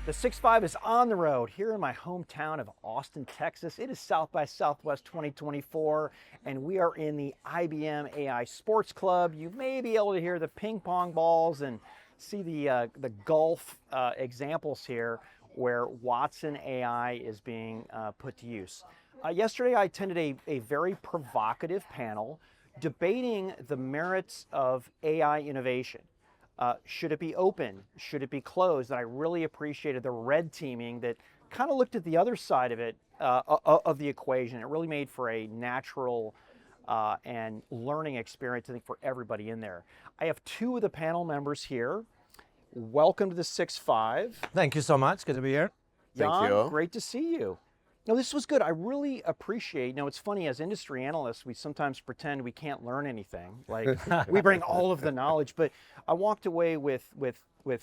The 6.5 is on the road here in my hometown of Austin, Texas. It is South by Southwest 2024, and we are in the IBM AI Sports Club. You may be able to hear the ping pong balls and see the golf examples here where Watson AI is being put to use. Yesterday, I attended a very provocative panel debating the merits of AI innovation. Should it be open? Should it be closed? And I really appreciated the red teaming that kind of looked at the other side of it, of the equation. It really made for a natural and learning experience, I think, for everybody in there. I have two of the panel members here. Welcome to the 6.5. Thank you so much. Good to be here. Jan, Thank you. great to see you. No, this was good. I really appreciate, it's funny, as industry analysts, we sometimes pretend we can't learn anything. Like, we bring all of the knowledge, but I walked away with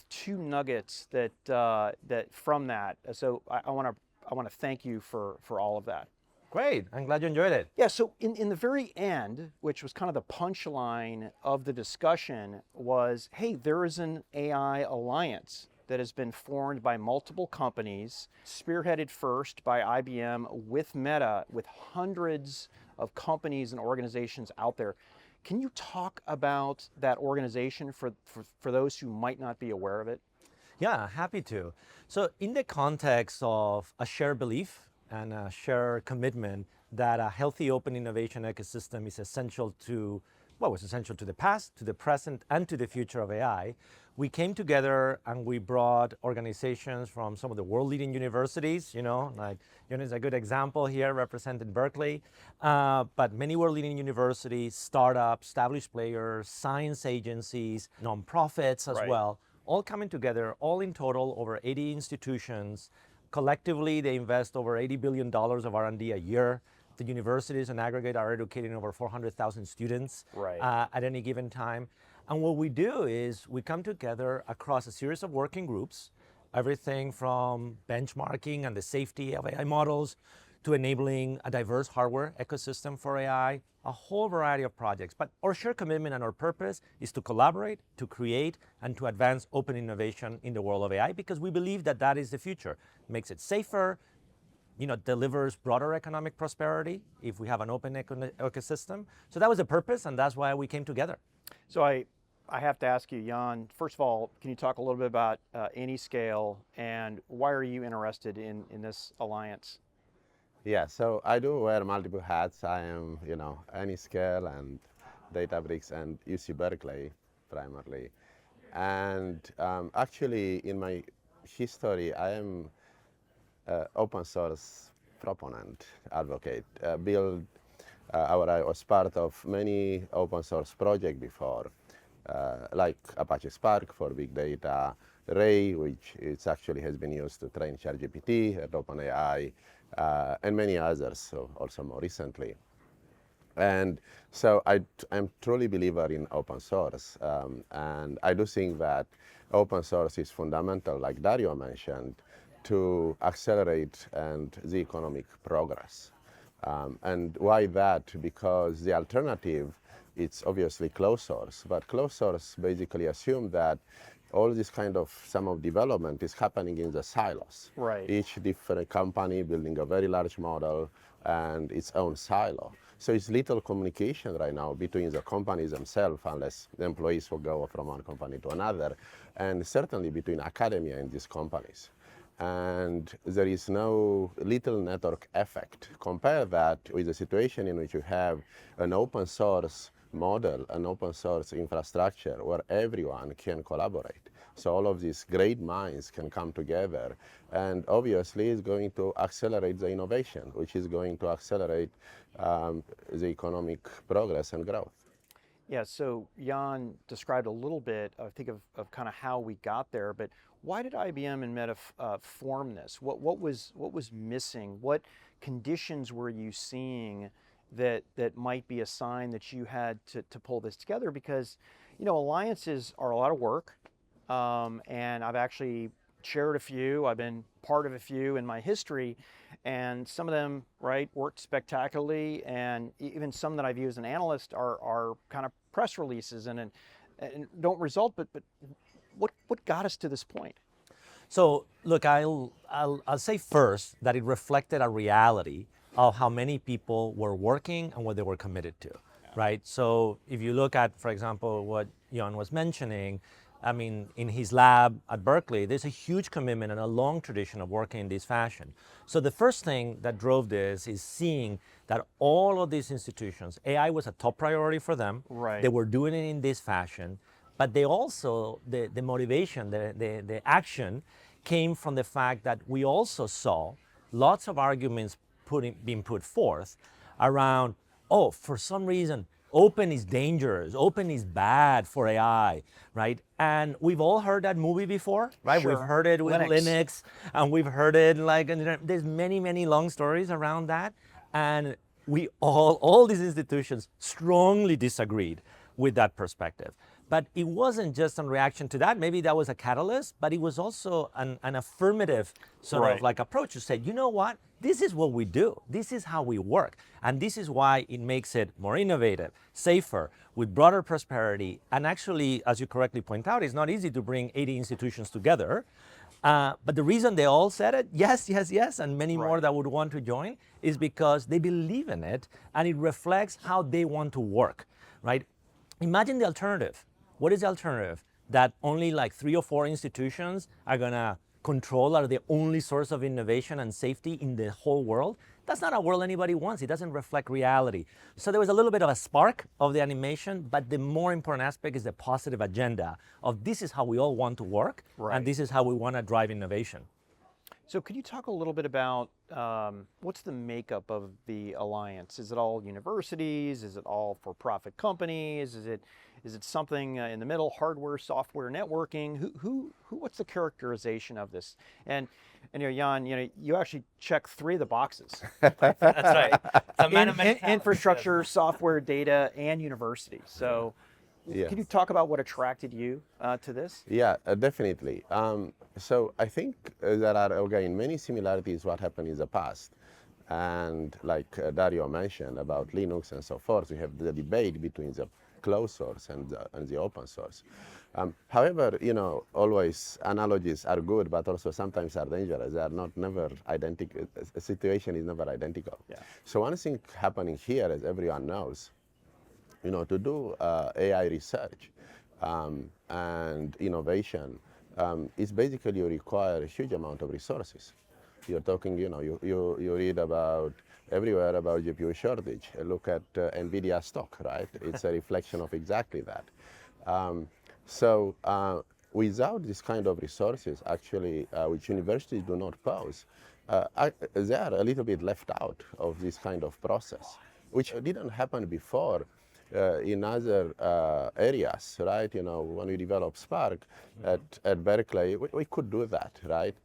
two nuggets that from that. So I want to thank you for all of that. Great. I'm glad you enjoyed it. Yeah, so in the very end, which was kind of the punchline of the discussion, was, hey, there is an AI alliance that has been formed by multiple companies, spearheaded first by IBM with Meta, with hundreds of companies and organizations out there. Can you talk about that organization for those who might not be aware of it? Yeah, happy to. So in the context of a shared belief and a shared commitment that a healthy open innovation ecosystem is essential to, well, it's essential to the past, to the present, and to the future of AI, we came together and we brought organizations from some of the world-leading universities, like is a good example here, represented Berkeley, but many world-leading universities, startups, established players, science agencies, nonprofits as well, all coming together, all in total over 80 institutions. Collectively, they invest over $80 billion of R&D a year. The universities in aggregate are educating over 400,000 students at any given time. And what we do is we come together across a series of working groups, everything from benchmarking and the safety of AI models to enabling a diverse hardware ecosystem for AI, a whole variety of projects. But our shared commitment and our purpose is to collaborate, to create, and to advance open innovation in the world of AI, because we believe that that is the future. It makes it safer, delivers broader economic prosperity if we have an open ecosystem. So that was the purpose, and that's why we came together. So I have to ask you, Jan, first of all, can you talk a little bit about Anyscale and why are you interested in this alliance? Yeah, so I do wear multiple hats. I am, Anyscale and Databricks and UC Berkeley primarily. And actually, in my history, I am open source proponent, advocate. I was part of many open source projects before, like Apache Spark for big data, Ray, which actually has been used to train ChatGPT at OpenAI, and many others, so also more recently. And so I'm truly a believer in open source, and I do think that open source is fundamental, like Dario mentioned, to accelerate the economic progress. And why that? Because the alternative, it's obviously closed source, but closed source basically assume that all this kind of development is happening in the silos. Right. Each different company building a very large model and its own silo. So it's little communication right now between the companies themselves, unless the employees will go from one company to another, and certainly between academia and these companies. And there is no little network effect. Compare that with the situation in which you have an open source model, an open source infrastructure where everyone can collaborate. So all of these great minds can come together, and obviously it's going to accelerate the innovation, which is going to accelerate the economic progress and growth. Yeah, so Jan described a little bit, I think, of kind of how we got there, but why did IBM and Meta form this? What was missing? What conditions were you seeing that might be a sign that you had to pull this together? Because, alliances are a lot of work, and I've actually chaired a few, I've been part of a few in my history, and some of them, worked spectacularly, and even some that I view as an analyst are kind of press releases and don't result, but what got us to this point? So look, I'll say first that it reflected a reality of how many people were working and what they were committed to, right? So if you look at, for example, what Jan was mentioning, I mean, in his lab at Berkeley, there's a huge commitment and a long tradition of working in this fashion. So the first thing that drove this is seeing that all of these institutions, AI was a top priority for them. Right. They were doing it in this fashion, but they also, the motivation, the action came from the fact that we also saw lots of arguments being put forth around, oh, for some reason, open is dangerous, open is bad for AI, right? And we've all heard that movie before, right? Sure. We've heard it with Linux, and we've heard it like, there's many, many long stories around that. And we all these institutions strongly disagreed with that perspective. But it wasn't just in reaction to that. Maybe that was a catalyst, but it was also an affirmative sort of like approach to say, you know what? This is what we do. This is how we work. And this is why it makes it more innovative, safer, with broader prosperity. And actually, as you correctly point out, it's not easy to bring 80 institutions together. But the reason they all said it, yes, yes, yes, and many more that would want to join, is because they believe in it and it reflects how they want to work, right? Imagine the alternative. What is the alternative? That only like 3 or 4 institutions are gonna control, are the only source of innovation and safety in the whole world? That's not a world anybody wants. It doesn't reflect reality. So there was a little bit of a spark of the animation, but the more important aspect is the positive agenda of this is how we all want to work, and this is how we want to drive innovation. So could you talk a little bit about what's the makeup of the alliance? Is it all universities? Is it all for-profit companies? Is it something in the middle, hardware, software, networking? What's the characterization of this? And Jan, you actually check 3 of the boxes. That's right. Infrastructure, software, data, and university. So Yes. Can you talk about what attracted you to this? Yeah, definitely. So I think there are, again, many similarities what happened in the past. And like Dario mentioned about Linux and so forth, we have the debate between the closed source and the open source. However, always analogies are good, but also sometimes are dangerous. They are never identical. A situation is never identical. Yeah. So one thing happening here, as everyone knows, to do AI research and innovation is basically you require a huge amount of resources. You're talking, you read about everywhere about GPU shortage. Look at NVIDIA stock, right? It's a reflection of exactly that. So without this kind of resources, actually, which universities do not pose, they are a little bit left out of this kind of process, which didn't happen before. In other areas, right? When we developed Spark at Berkeley, we could do that, right?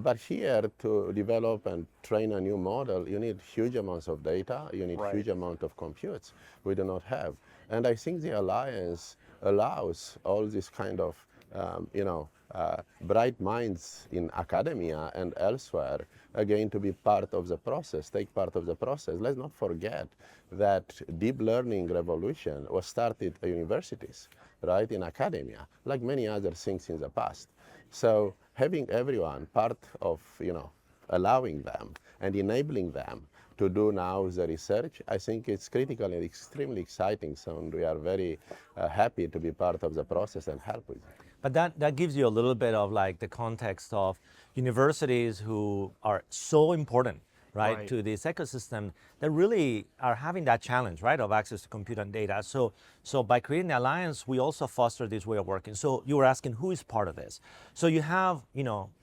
But here, to develop and train a new model, you need huge amounts of data, you need huge amount of computes we do not have. And I think the Alliance allows all this kind of, bright minds in academia and elsewhere, again, to be part of the process, take part of the process. Let's not forget that deep learning revolution was started at universities, right, in academia, like many other things in the past. So having everyone part of, allowing them and enabling them to do now the research, I think it's critical and extremely exciting. So we are very happy to be part of the process and help with it. But that gives you a little bit of like the context of universities who are so important, right, to this ecosystem that really are having that challenge, right, of access to compute and data. So by creating the Alliance, we also foster this way of working. So you were asking who is part of this. So you have,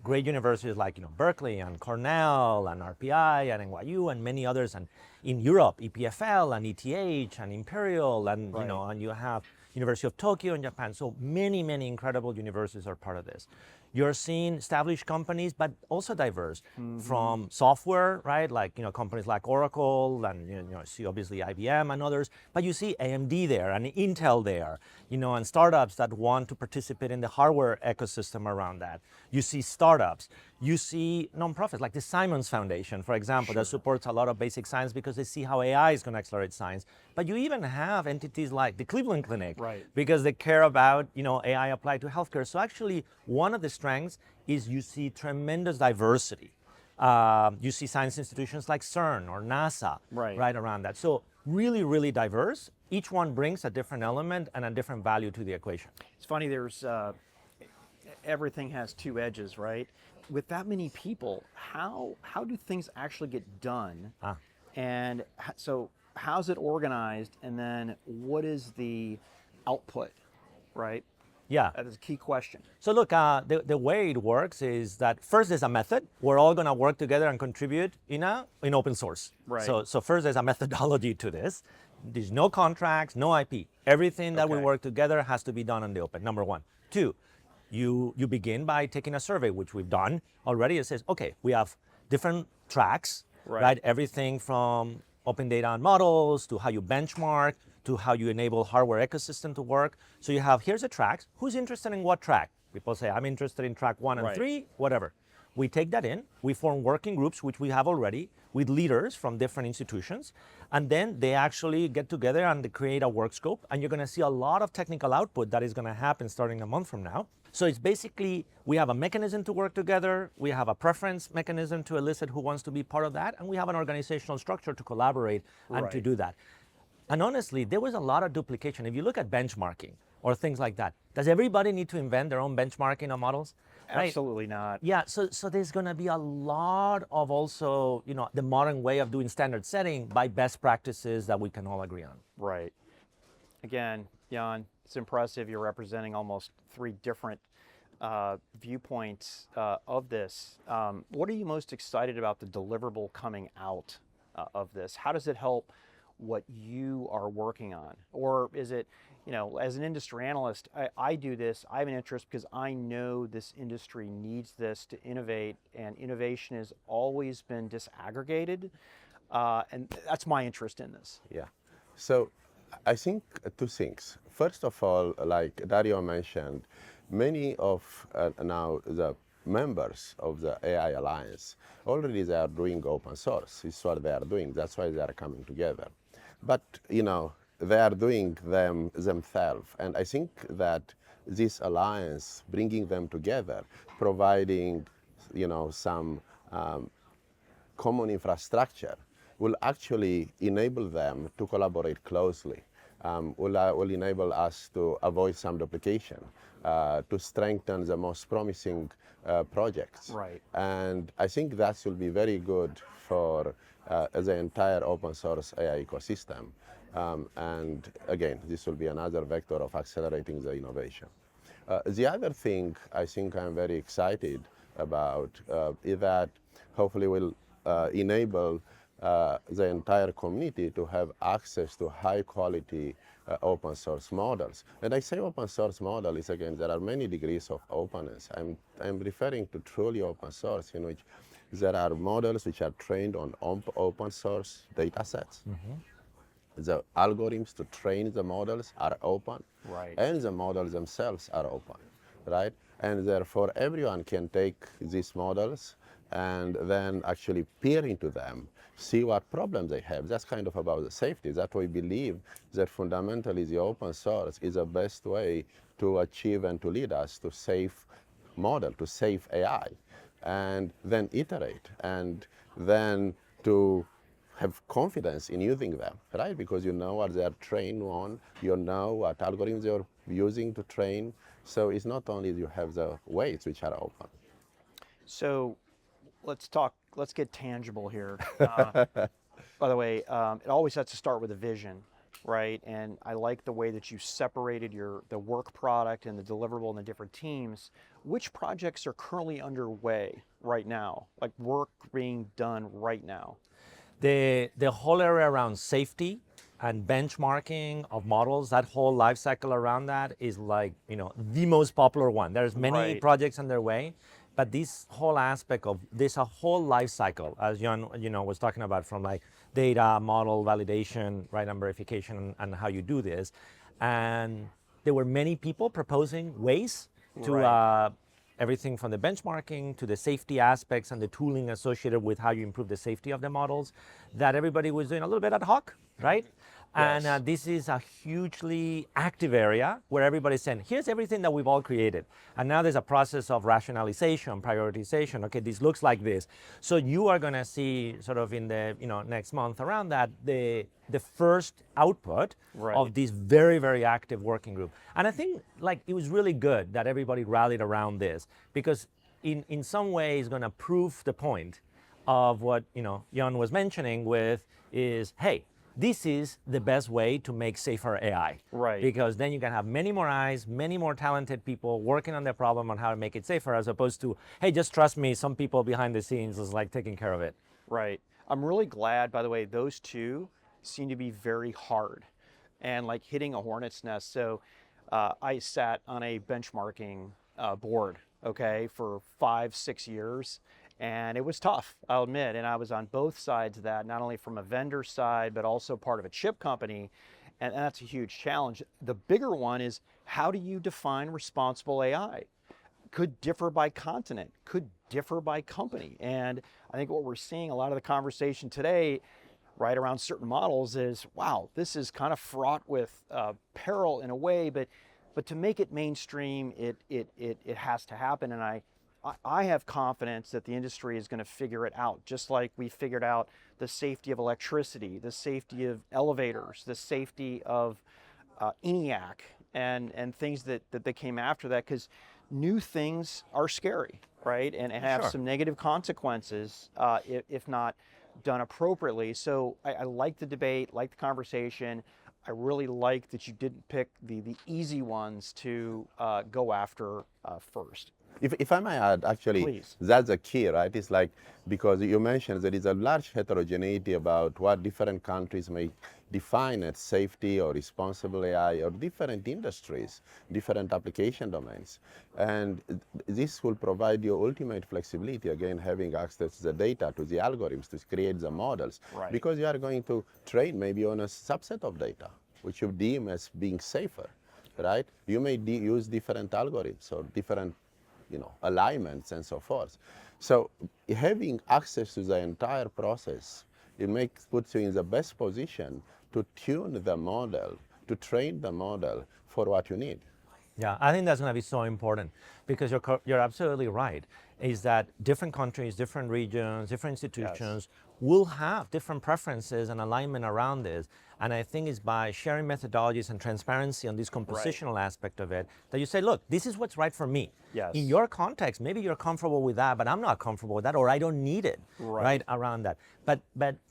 great universities like, Berkeley and Cornell and RPI and NYU and many others, and in Europe, EPFL and ETH and Imperial and, and you have University of Tokyo in Japan. So many, many incredible universities are part of this. You're seeing established companies, but also diverse from software, right? Like, companies like Oracle and, see obviously IBM and others, but you see AMD there and Intel there, and startups that want to participate in the hardware ecosystem around that. You see startups, You see nonprofits like the Simons Foundation, for example, that supports a lot of basic science because they see how AI is going to accelerate science. But you even have entities like the Cleveland Clinic, Right. because they care about AI applied to healthcare. So actually, one of the strengths is you see tremendous diversity. You see science institutions like CERN or NASA Right. around that. So really, really diverse. Each one brings a different element and a different value to the equation. It's funny, there's everything has two edges, right? With that many people, how do things actually get done? And so how's it organized? And then what is the output, right? Yeah. That is a key question. So look, the way it works is that first there's a method. We're all going to work together and contribute in open source. Right. So first there's a methodology to this. There's no contracts, no IP. Everything that we Okay. work together has to be done in the open, number one. Two, you begin by taking a survey, which we've done already. It says, okay, we have different tracks, right? Everything from open data and models to how you benchmark to how you enable hardware ecosystem to work. So you have, here's a track. Who's interested in what track? People say, I'm interested in track 1 and Right. 3, whatever. We take that in, we form working groups, which we have already, with leaders from different institutions, and then they actually get together and they create a work scope, and you're gonna see a lot of technical output that is gonna happen starting a month from now. So it's basically, we have a mechanism to work together, we have a preference mechanism to elicit who wants to be part of that, and we have an organizational structure to collaborate and to Right. do that. And honestly, there was a lot of duplication. If you look at benchmarking or things like that, does everybody need to invent their own benchmarking or models? Right? Absolutely not. Yeah, so there's going to be a lot of also, the modern way of doing standard setting by best practices that we can all agree on. Right. Again, Jan, it's impressive. You're representing almost three different viewpoints of this. What are you most excited about the deliverable coming out of this? How does it help what you are working on? Or is it, as an industry analyst, I do this, I have an interest because I know this industry needs this to innovate, and innovation has always been disaggregated, and that's my interest in this. Yeah. So I think two things. First of all, like Dario mentioned, many of now the members of the AI Alliance already they are doing open source. It's what they are doing. That's why they are coming together. But they are doing them themselves, and I think that this alliance, bringing them together, providing some common infrastructure, will actually enable them to collaborate closely. Will enable us to avoid some duplication, to strengthen the most promising projects. Right. And I think that will be very good for the entire open source AI ecosystem. And again, this will be another vector of accelerating the innovation. The other thing I think I'm very excited about is that hopefully will enable the entire community to have access to high quality open source models. And I say open source model is, again, there are many degrees of openness. I'm referring to truly open source, in which there are models which are trained on open source data sets. The algorithms to train the models are open, Right. and the models themselves are open, right? And therefore, everyone can take these models and then actually peer into them, see what problems they have. That's kind of about the safety. That we believe that fundamentally the open source is the best way to achieve and to lead us to safe model, to safe AI, and then iterate, and then to have confidence in using them, right? Because you know what they are trained on, you know what algorithms you're using to train. So it's not only you have the weights which are open. So let's get tangible here. By the way, it always has to start with a vision, right? And I like the way that you separated the work product and the deliverable and the different teams. Which projects are currently underway right now, like work being done right now? The whole area around safety and benchmarking of models, that whole life cycle around that is like, the most popular one. There's many Right. projects underway, but this whole aspect of this a whole life cycle, as Jan, was talking about, from like data, model, validation, right, and verification, and how you do this. And there were many people proposing ways to Right. everything from the benchmarking to the safety aspects and the tooling associated with how you improve the safety of the models, that everybody was doing a little bit ad hoc, right? And Yes. this is a hugely active area where everybody's saying, here's everything that we've all created. And now there's a process of rationalization, prioritization. Okay, this looks like this. So you are going to see sort of in the next month around that, the first output Right. of this very, very active working group. And I think like it was really good that everybody rallied around this, because in some ways going to prove the point of what Jan was mentioning with is, hey, this is the best way to make safer AI. Right. Because then you can have many more eyes, many more talented people working on the problem on how to make it safer, as opposed to, hey, just trust me, some people behind the scenes is like taking care of it. Right. I'm really glad, by the way, those two seem to be very hard and like hitting a hornet's nest. So I sat on a benchmarking board, okay, for 5-6 years. And it was tough, I'll admit. And I was on both sides of that, not only from a vendor side, but also part of a chip company. And that's a huge challenge. The bigger one is, how do you define responsible AI? Could differ by continent, could differ by company. And I think what we're seeing, a lot of the conversation today, right around certain models is, wow, this is kind of fraught with peril in a way, but to make it mainstream, it has to happen. And I have confidence that the industry is going to figure it out, just like we figured out the safety of electricity, the safety of elevators, the safety of ENIAC, and things that came after that, because new things are scary, right? And have some negative consequences if not done appropriately. So I like the debate, like the conversation. I really like that you didn't pick the easy ones to go after first. If I may add, actually, Please. that's the key, right? It's like, because you mentioned there is a large heterogeneity about what different countries may define as safety or responsible AI, or different industries, different application domains. And this will provide you ultimate flexibility, again, having access to the data, to the algorithms, to create the models. Right. Because you are going to train maybe on a subset of data, which you deem as being safer, right? You may use different algorithms or different alignments and so forth. So having access to the entire process, puts you in the best position to tune the model, to train the model for what you need. Yeah, I think that's going to be so important, because you're absolutely right, is that different countries, different regions, different institutions will have different preferences and alignment around this. And I think it's by sharing methodologies and transparency on this compositional aspect of it that you say, look, this is what's right for me. Yes. In your context, maybe you're comfortable with that, but I'm not comfortable with that, or I don't need it, right around that. But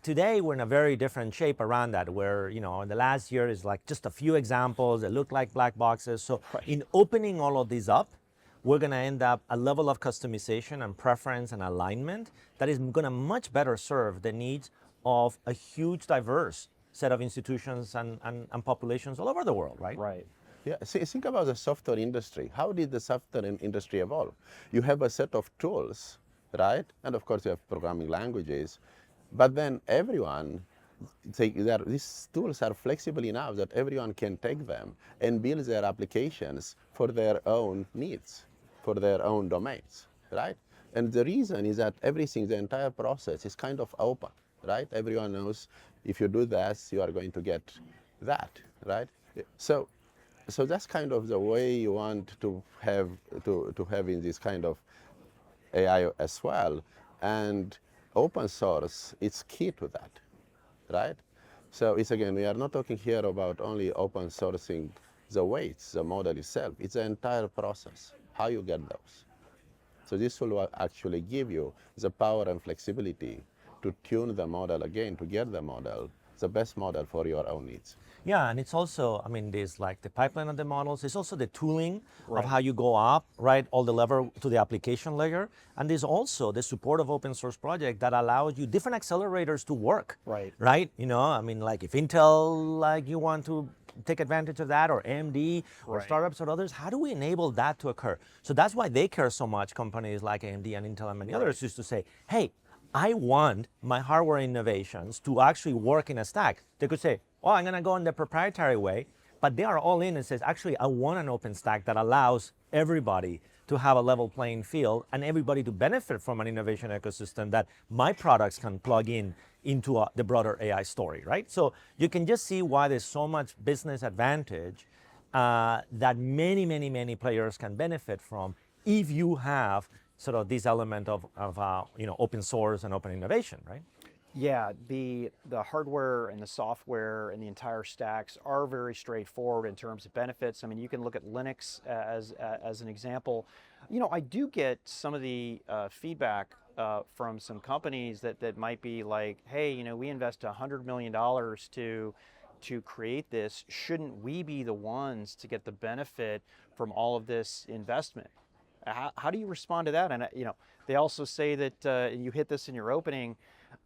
today we're in a very different shape around that, where, in the last year is like just a few examples that look like black boxes. So in opening all of these up, we're going to end up a level of customization and preference and alignment that is going to much better serve the needs of a huge, diverse set of institutions and populations all over the world, right? Right. Yeah, see, think about the software industry. How did the software industry evolve? You have a set of tools, right? And of course you have programming languages, but then everyone, these tools are flexible enough that everyone can take them and build their applications for their own needs, for their own domains, right? And the reason is that everything, the entire process is kind of open, right? Everyone knows if you do this, you are going to get that, right? So that's kind of the way you want to have in this kind of AI as well. And open source is key to that, right? So it's, again, we are not talking here about only open sourcing the weights, the model itself. It's the entire process, how you get those. So this will actually give you the power and flexibility to tune the model again, to get the model, the best model for your own needs. Yeah, and it's also, there's like the pipeline of the models. There's also the tooling of how you go up, right, all the level to the application layer. And there's also the support of open source project that allows you different accelerators to work. Right. Right? Like if Intel, you want to take advantage of that, or AMD, or startups or others, how do we enable that to occur? So that's why they care so much, companies like AMD and Intel and many others, is to say, hey, I want my hardware innovations to actually work in a stack. They could say, oh, I'm going to go in the proprietary way, but they are all in and says, actually, I want an open stack that allows everybody to have a level playing field and everybody to benefit from an innovation ecosystem that my products can plug in into the broader AI story, right? So you can just see why there's so much business advantage that many players can benefit from if you have sort of this element of open source and open innovation, right? Yeah, the hardware and the software and the entire stacks are very straightforward in terms of benefits. I mean, you can look at Linux as an example. I do get some of the feedback from some companies that might be like, hey, we invest $100 million to create this. Shouldn't we be the ones to get the benefit from all of this investment? How do you respond to that? And they also say that you hit this in your opening.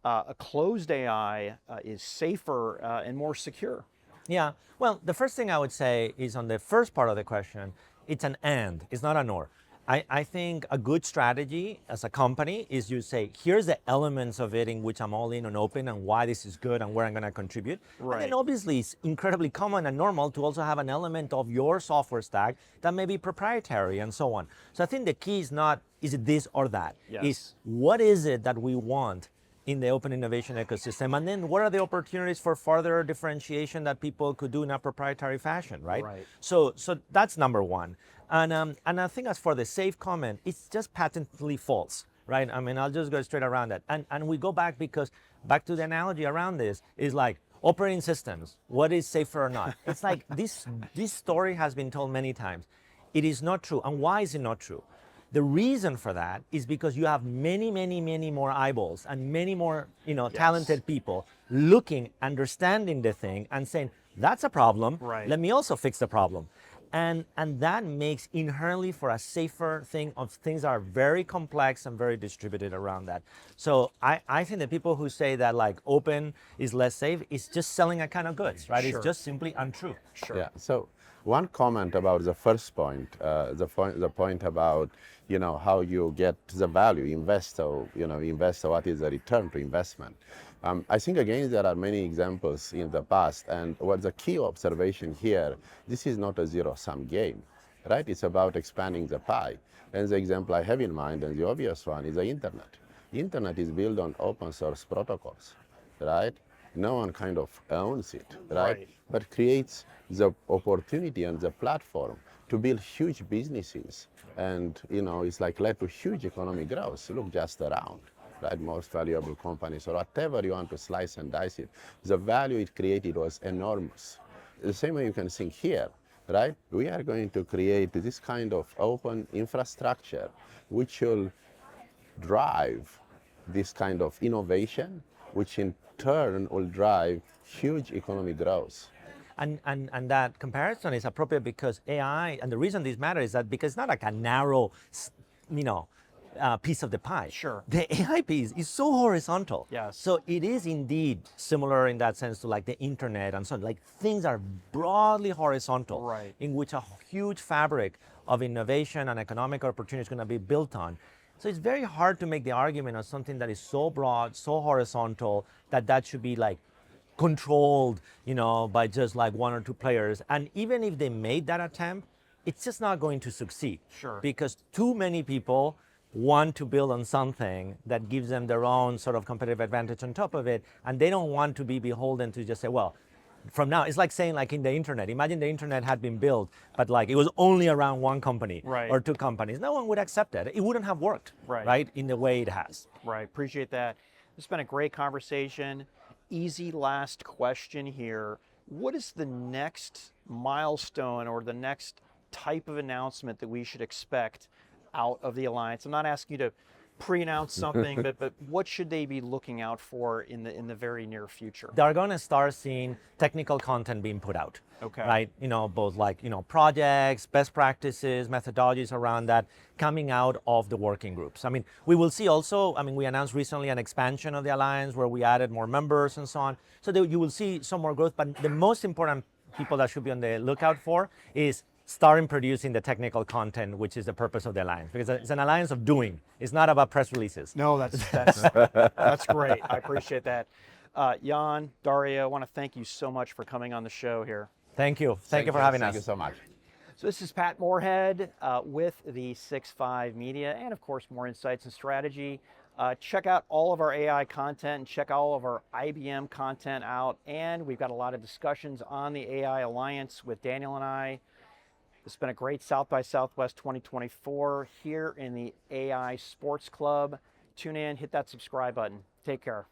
A closed AI is safer and more secure. Yeah, well, the first thing I would say is on the first part of the question, it's an and, it's not an or. I think a good strategy as a company is you say, here's the elements of it in which I'm all in on open and why this is good and where I'm going to contribute. Right. And then obviously it's incredibly common and normal to also have an element of your software stack that may be proprietary and so on. So I think the key is not, is it this or that? Yes. It's what is it that we want in the open innovation ecosystem, and then what are the opportunities for further differentiation that people could do in a proprietary fashion, right? Right. So that's number one. And I think as for the safe comment, it's just patently false, right? I mean, I'll just go straight around that. And we go back because back to the analogy around this is like operating systems, what is safer or not? It's like this story has been told many times. It is not true. And why is it not true? The reason for that is because you have many more eyeballs and many more, talented people looking, understanding the thing and saying, that's a problem. Right. Let me also fix the problem. And that makes inherently for a safer thing of things are very complex and very distributed around that. So I think the people who say that like open is less safe is just selling a kind of goods, right? Sure. It's just simply untrue. Sure. Yeah. So one comment about the first point, the point about how you get the value, invest what is the return to investment. I think again there are many examples in the past, and what the key observation here, this is not a zero-sum game, right? It's about expanding the pie. And the example I have in mind, and the obvious one, is the internet. Internet is built on open source protocols, right? No one kind of owns it, right? But creates the opportunity and the platform to build huge businesses. And, it's like led to huge economic growth. Look just around, right? Most valuable companies, or whatever you want to slice and dice it. The value it created was enormous. The same way you can think here, right? We are going to create this kind of open infrastructure which will drive this kind of innovation, which in turn will drive huge economic growth. And that comparison is appropriate because AI, and the reason this matters is that because it's not like a narrow, piece of the pie. Sure. The AI piece is so horizontal. Yes. So it is indeed similar in that sense to like the internet and so on. Like things are broadly horizontal, Right. in which a huge fabric of innovation and economic opportunity is going to be built on. So it's very hard to make the argument of something that is so broad, so horizontal, that should be like controlled, by just like one or two players. And even if they made that attempt, it's just not going to succeed. Sure. Because too many people want to build on something that gives them their own sort of competitive advantage on top of it, and they don't want to be beholden to just say, well, from now, it's like saying like in the internet, imagine the internet had been built, but like it was only around one company Right. or two companies. No one would accept that. It wouldn't have worked, Right. in the way it has. Right. Appreciate that. It's been a great conversation. Easy last question here. What is the next milestone or the next type of announcement that we should expect out of the Alliance? I'm not asking you to pre-announce something, but what should they be looking out for in the very near future? They're going to start seeing technical content being put out. Okay. Right? Both like, projects, best practices, methodologies around that coming out of the working groups. I mean, we will see also, we announced recently an expansion of the Alliance where we added more members and so on. So you will see some more growth, but the most important people that should be on the lookout for is starting producing the technical content, which is the purpose of the Alliance, because it's an alliance of doing. It's not about press releases. No, that's great. I appreciate that. Jan, Dario, I want to thank you so much for coming on the show here. Thank you. Thank you for having us. Thank you so much. So this is Pat Moorhead with the 6.5 Media, and of course more insights and strategy. Check out all of our AI content and check all of our IBM content out. And we've got a lot of discussions on the AI Alliance with Daniel and I. It's been a great South by Southwest 2024 here in the AI Sports Club. Tune in, hit that subscribe button. Take care.